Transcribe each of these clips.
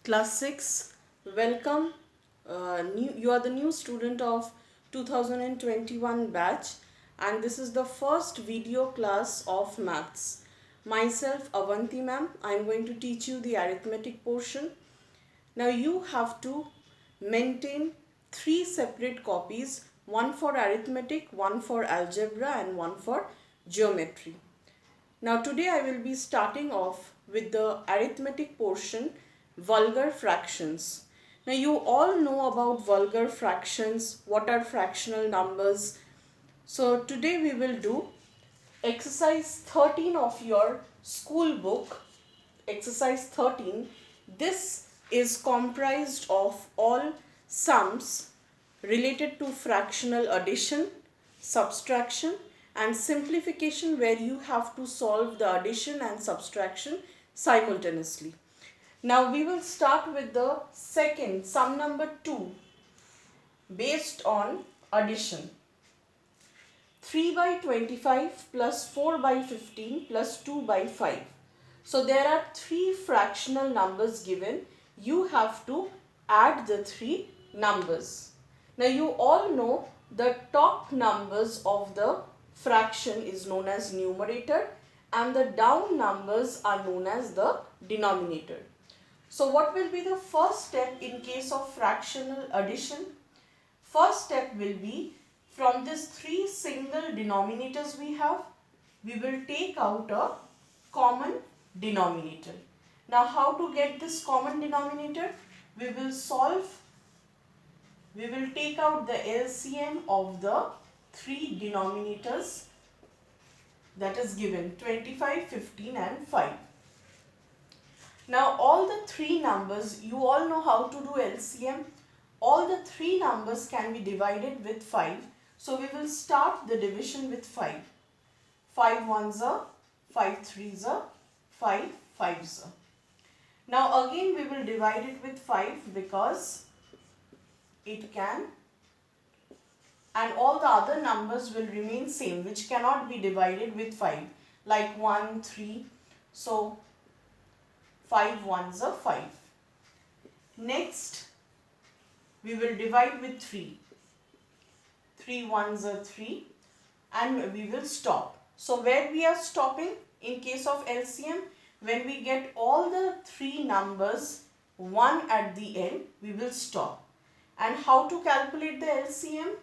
Class 6, welcome. You are the new student of 2021 batch, and this is the first video class of maths. Myself, Avanti ma'am, I am going to teach you the arithmetic portion. Now you have to maintain three separate copies, one for arithmetic, one for algebra, and one for geometry. Now today I will be starting off with the arithmetic portion, vulgar fractions. Now you all know about vulgar fractions, what are fractional numbers. So today we will do exercise 13 of your school book, exercise 13. This is comprised of all sums related to fractional addition, subtraction and simplification, where you have to solve the addition and subtraction simultaneously. Now we will start with the second sum number 2 based on addition. 3 by 25 plus 4 by 15 plus 2 by 5. So there are three fractional numbers given. You have to add the three numbers. Now you all know the top numbers of the fraction is known as numerator and the down numbers are known as the denominator. So what will be the first step in case of fractional addition? First step will be, from these three single denominators we have, we will take out a common denominator. Now how to get this common denominator? We will take out the LCM of the three denominators that is given 25, 15 and 5. Now all the three numbers, you all know how to do LCM. All the three numbers can be divided with 5. So we will start the division with 5. 5 ones are, 5 threes are, 5 fives are. Now again we will divide it with 5 because it can, and all the other numbers will remain same which cannot be divided with 5, like 1, 3. So 5 ones are 5. Next we will divide with 3. 3 ones are 3 and we will stop. So where we are stopping in case of LCM? When we get all the three numbers 1 at the end, we will stop. And how to calculate the LCM?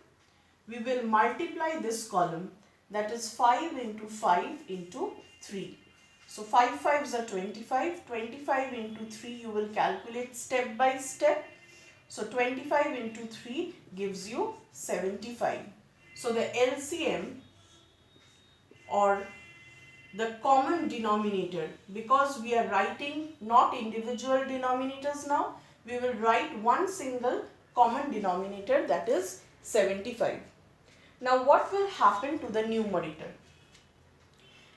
We will multiply this column, that is 5 into 5 into 3. So 5 fives are 25, 25 into 3 you will calculate step by step. So 25 into 3 gives you 75. So the LCM, or the common denominator, because we are writing not individual denominators now, we will write one single common denominator, that is 75. Now what will happen to the numerator?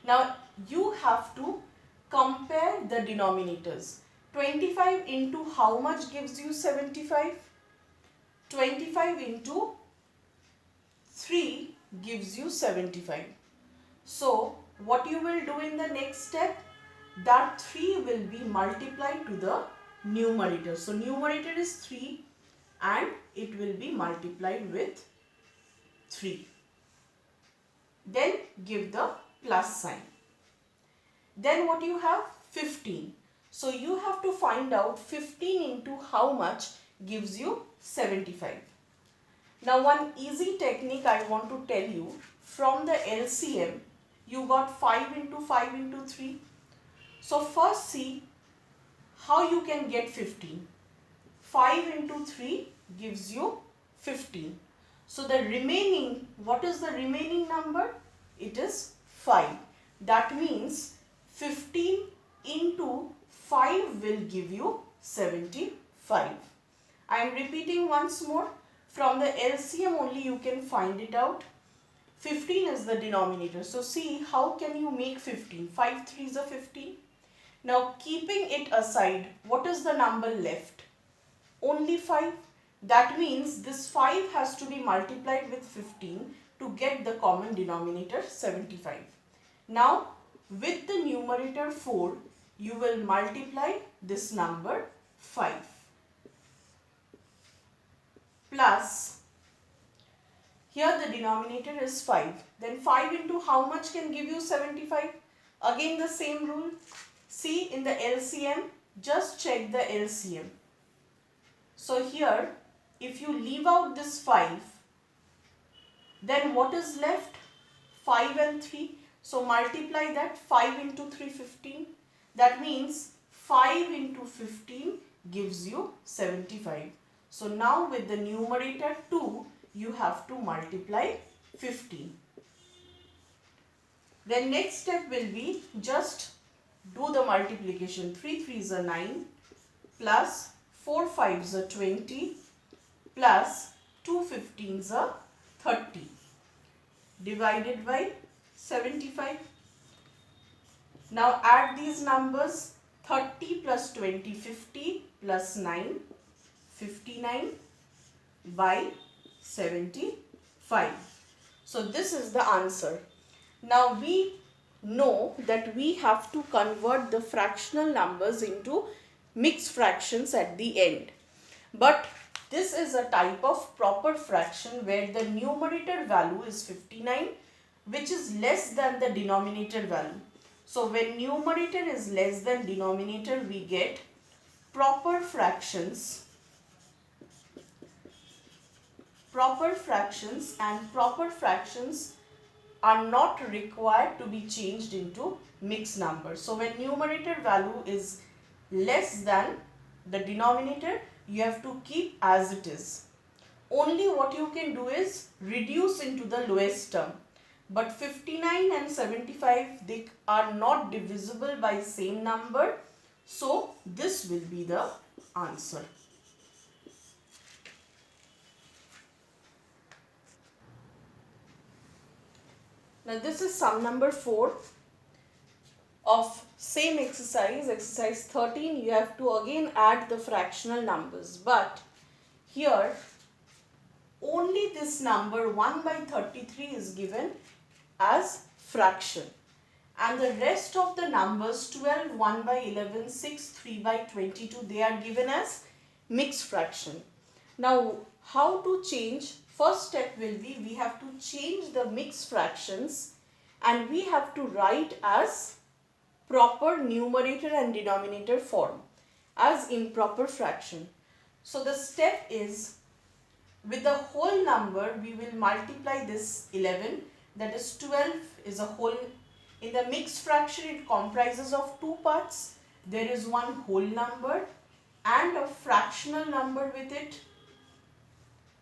Now you have to compare the denominators. 25 into how much gives you 75? 25 into 3 gives you 75. So what you will do in the next step? That 3 will be multiplied to the numerator. So numerator is 3 and it will be multiplied with 3. Then give the plus sign. Then what you have? 15. So you have to find out 15 into how much gives you 75. Now one easy technique I want to tell you. From the LCM, you got 5 into 5 into 3. So first see how you can get 15. 5 into 3 gives you 15. So the remaining, what is the remaining number? It is 5. That means 15 into 5 will give you 75. I am repeating once more. From the LCM only you can find it out. 15 is the denominator. So see how can you make 15? 5 threes are 15. Now keeping it aside, what is the number left? Only 5. That means this 5 has to be multiplied with 15 to get the common denominator 75. Now with the numerator 4, you will multiply this number 5 plus, here the denominator is 5. Then 5 into how much can give you 75? Again the same rule. See in the LCM, just check the LCM. So here, if you leave out this 5, then what is left? 5 and 3. So multiply that. 5 into 3, 15. That means 5 into 15 gives you 75. So now with the numerator 2, you have to multiply 15. Then next step will be just do the multiplication. 3 3s are 9 plus 4 5s are 20 plus 2 15s are 30 divided by 75. Now add these numbers. 30 plus 20, 50 plus 9, 59 by 75. So this is the answer. Now we know that we have to convert the fractional numbers into mixed fractions at the end. But this is a type of proper fraction where the numerator value is 59, which is less than the denominator value. So when numerator is less than denominator, we get proper fractions. Proper fractions, and proper fractions are not required to be changed into mixed numbers. So when numerator value is less than the denominator, you have to keep as it is. Only what you can do is reduce into the lowest term. But 59 and 75, they are not divisible by same number. So this will be the answer. Now this is sum number 4 of same exercise, exercise 13. You have to again add the fractional numbers. But here only this number 1 by 33 is given as fraction, and the rest of the numbers 12, 1 by 11, 6, 3 by 22, they are given as mixed fraction. Now how to change? First step will be we have to change the mixed fractions and we have to write as proper numerator and denominator form as improper fraction. So the step is, with the whole number we will multiply this 11, that is 12 is a whole. In the mixed fraction it comprises of two parts. There is one whole number and a fractional number with it.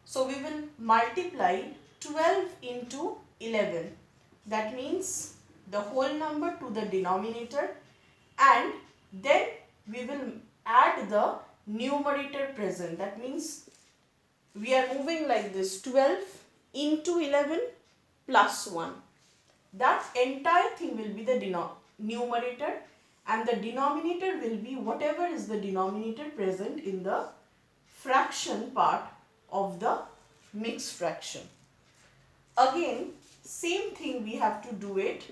So we will multiply 12 into 11. That means the whole number to the denominator, and then we will add the numerator present. That means we are moving like this: 12 into 11 plus 1. That entire thing will be the numerator, and the denominator will be whatever is the denominator present in the fraction part of the mixed fraction. Again, same thing we have to do it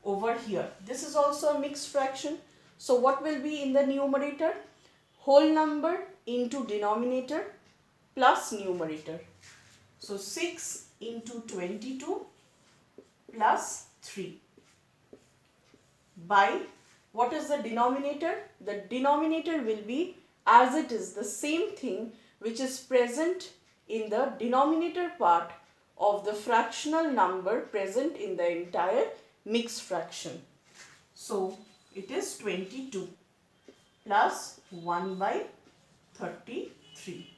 over here. This is also a mixed fraction. So what will be in the numerator? Whole number into denominator plus numerator. So 6 into 22 plus 3 by, what is the denominator? The denominator will be as it is, the same thing which is present in the denominator part of the fractional number present in the entire mixed fraction. So it is 22 plus 1 by 33.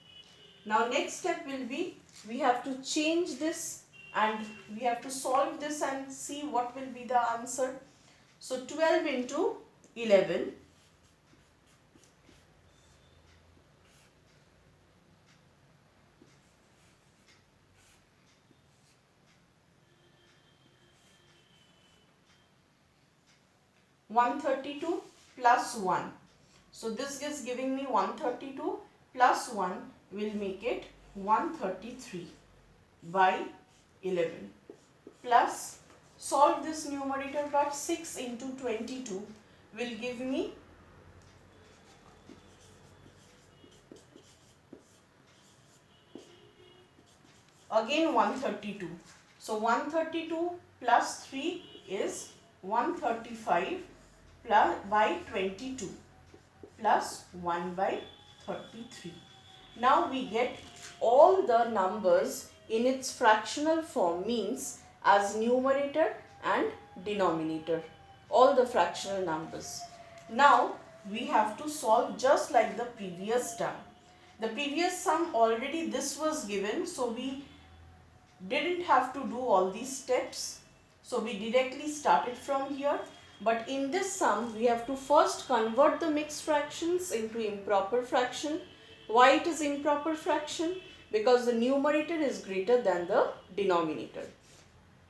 Now next step will be, we have to change this and we have to solve this and see what will be the answer. So 12 into 11 . 132 plus 1. So this is giving me 132 plus 1 will make it 133 by 11 plus, solve this numerator part, 6 into 22 will give me again 132. So 132 plus 3 is 135 plus by 22 plus 1 by 33. Now we get all the numbers in its fractional form, means as numerator and denominator, all the fractional numbers. Now we have to solve just like the previous time. The previous sum already this was given, so we didn't have to do all these steps. So we directly started from here. But in this sum, we have to first convert the mixed fractions into improper fraction. Why it is improper fraction? Because the numerator is greater than the denominator.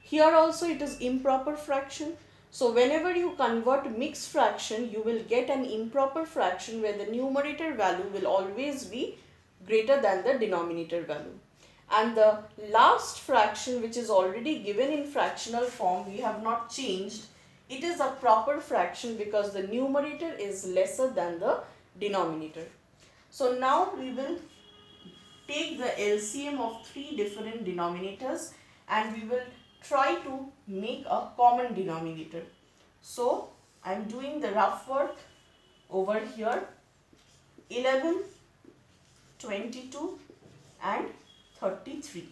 Here also it is improper fraction. So whenever you convert mixed fraction, you will get an improper fraction where the numerator value will always be greater than the denominator value. And the last fraction, which is already given in fractional form, we have not changed. It is a proper fraction because the numerator is lesser than the denominator. So now we will take the LCM of three different denominators and we will try to make a common denominator. So I am doing the rough work over here. 11, 22 and 33.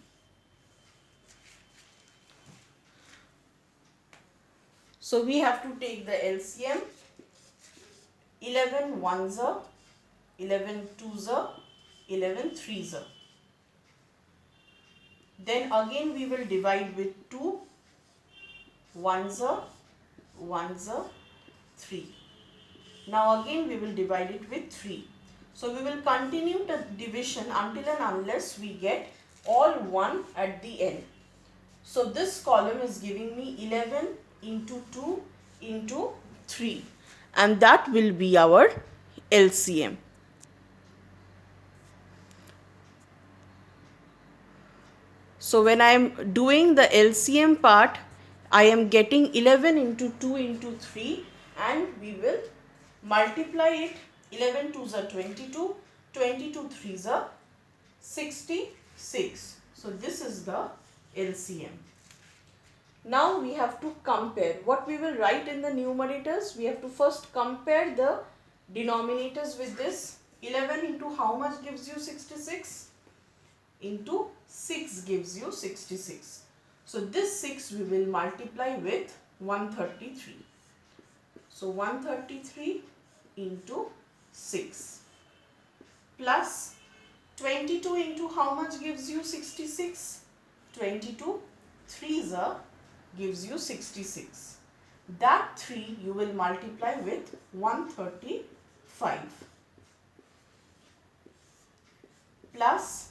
So we have to take the LCM. 11 ones are, 11 twos are, 11 threes are. Then again we will divide with 2. Ones are, 3. Now again we will divide it with 3. So we will continue the division until and unless we get all 1 at the end. So this column is giving me 11 into 2 into 3, and that will be our LCM. So when I am doing the LCM part, I am getting 11 into 2 into 3 and we will multiply it. 11 twos are 22, 22 threes are 66. So this is the LCM. Now we have to compare. What we will write in the numerators? We have to first compare the denominators with this. 11 into how much gives you 66? Into 6 gives you 66. So this 6 we will multiply with 133. So 133 into 6 plus 22 into how much gives you 66? 22 threes are gives you 66. That 3 you will multiply with 135 plus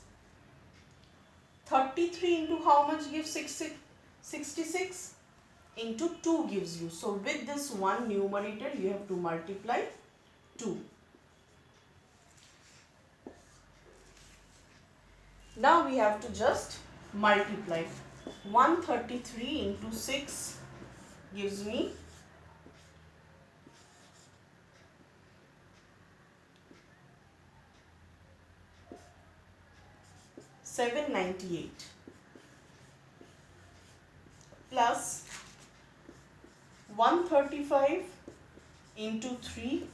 33 into how much gives 66? Into 2 gives you. So with this one numerator you have to multiply 2. Now we have to just multiply. 133 into 6 gives me 798 plus 135 into 3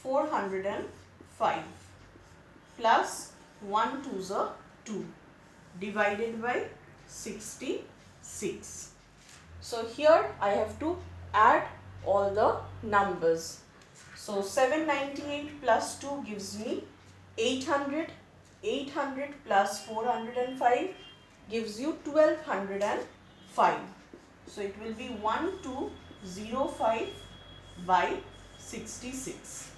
405 plus 1 twos are 2 divided by 66. So here I have to add all the numbers. So 798 plus 2 gives me 800. 800 plus 405 gives you 1205. So it will be 1205 by 66.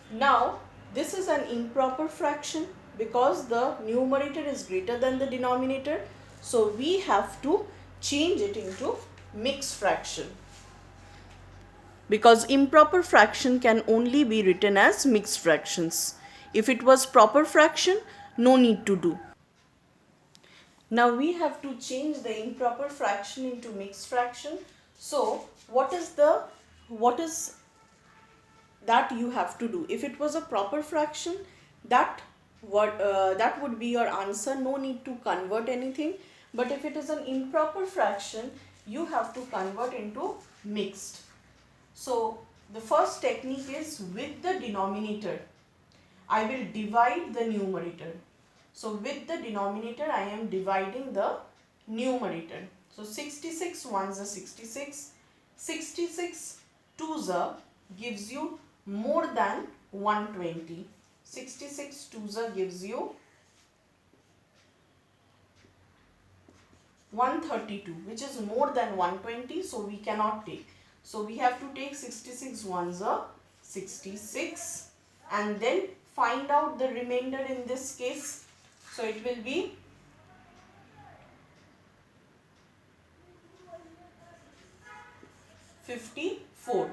Now this is an improper fraction because the numerator is greater than the denominator. So we have to change it into mixed fraction, because improper fraction can only be written as mixed fractions. If it was proper fraction, no need to do. Now we have to change the improper fraction into mixed fraction. So what is that you have to do. If it was a proper fraction, that would be your answer, no need to convert anything. But if it is an improper fraction, you have to convert into mixed. So the first technique is, with the denominator I will divide the numerator. So with the denominator I am dividing the numerator. So 66 ones are 66, 66 twos are gives you more than 120. 66 twos are gives you 132, which is more than 120, so we cannot take. So we have to take 66 ones are 66 and then find out the remainder in this case. So it will be 54.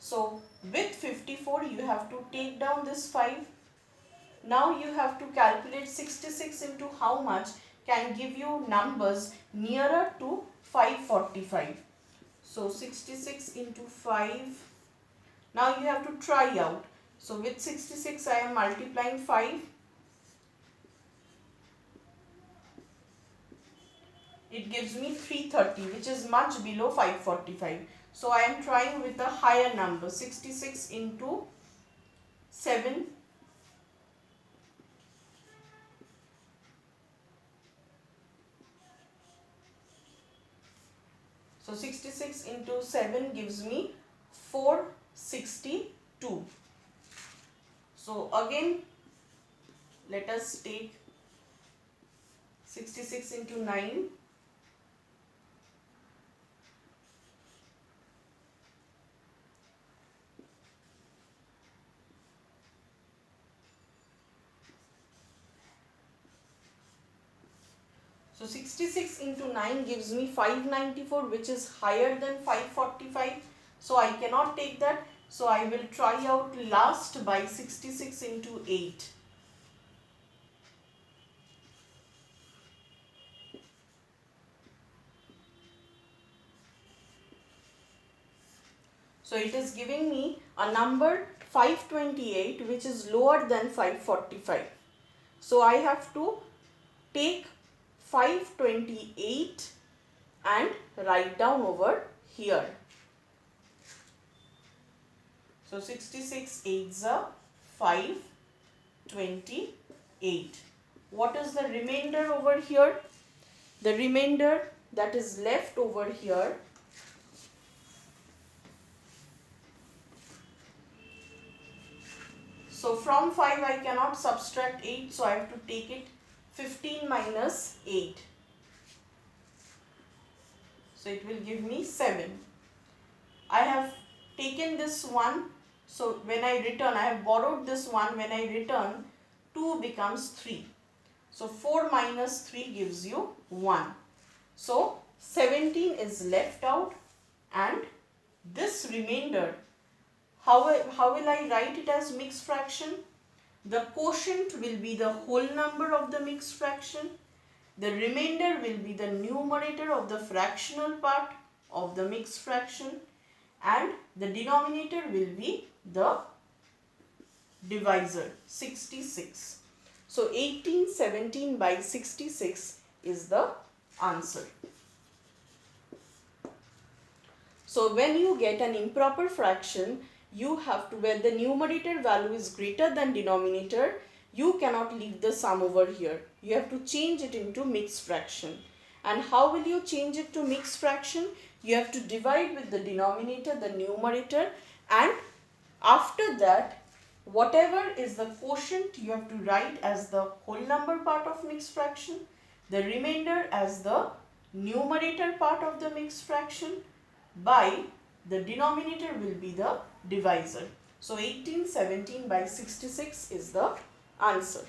So with 54 you have to take down this 5. Now you have to calculate 66 into how much can give you numbers nearer to 545. So 66 into 5. Now you have to try out. So with 66 I am multiplying 5. It gives me 330, which is much below 545. So I am trying with a higher number. 66 into 7. So 66 into 7 gives me 462. So again, let us take 66 into 9. So 66 into 9 gives me 594, which is higher than 545. So I cannot take that. So I will try out last by 66 into 8. So it is giving me a number 528, which is lower than 545. So I have to take 528 and write down over here. So 66 8s are 528. What is the remainder over here? The remainder that is left over here So from 5 I cannot subtract 8, so I have to take it 15 minus 8. So it will give me 7. I have taken this one, so when I return, I have borrowed this one, when I return 2 becomes 3. So 4 minus 3 gives you 1. So 17 is left out, and this remainder, how will I write it as mixed fraction? The quotient will be the whole number of the mixed fraction. The remainder will be the numerator of the fractional part of the mixed fraction, and the denominator will be the divisor, 66. So 1817 by 66 is the answer. So when you get an improper fraction, you have to, where the numerator value is greater than denominator, you cannot leave the sum over here. You have to change it into mixed fraction. And how will you change it to mixed fraction? You have to divide with the denominator, the numerator, and after that, whatever is the quotient, you have to write as the whole number part of mixed fraction, the remainder as the numerator part of the mixed fraction, by the denominator will be the divisor. So 1817 by 66 is the answer.